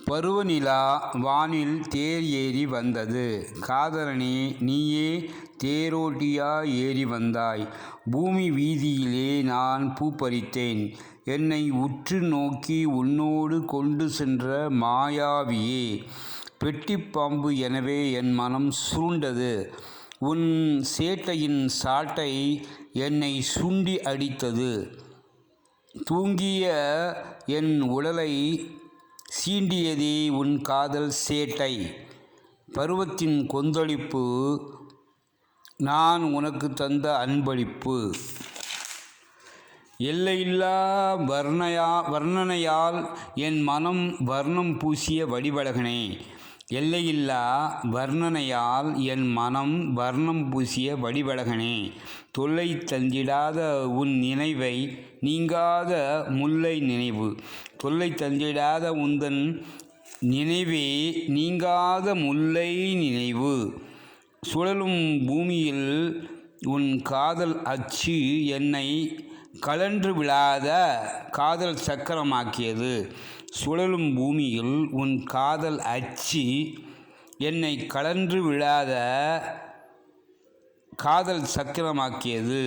பருவநிலா வானில் தேர் ஏறி வந்தது. காதலனே, நீயே தேரோட்டியா ஏறி வந்தாய். பூமி வீதியிலே நான் பூப்பறித்தேன். என்னை உற்று நோக்கி உன்னோடு கொண்டு சென்ற மாயாவியே. பெட்டிப்பாம்பு எனவே என் மனம் சுருண்டது. உன் சேட்டையின் சாட்டை என்னை சுண்டி அடித்தது. தூங்கிய என் உடலை சீண்டியதே உன் காதல் சேட்டை. பருவத்தின் கொந்தளிப்பு நான் உனக்கு தந்த அன்பளிப்பு. எல்லையில்லா வர்ணனையால் என் மனம் வர்ணம் பூசிய வடிவழகனே. எல்லையில்லா வர்ணனையால் என் மனம் வர்ணம் பூசிய வடிவழகனே. தொல்லை தந்திடாத உன் நினைவை நீங்காத முல்லை நினைவு. தொல்லை தந்திடாத உந்தன் நினைவே நீங்காத முல்லை நினைவு. சுழலும் பூமியில் உன் காதல் அச்சு என்னை கழன்று விழாத காதல் சக்கரமாக்கியது. சுழலும் பூமியில் உன் காதல் அச்சு என்னை கழன்று விழாத காதல் சக்கரமாக்கியது.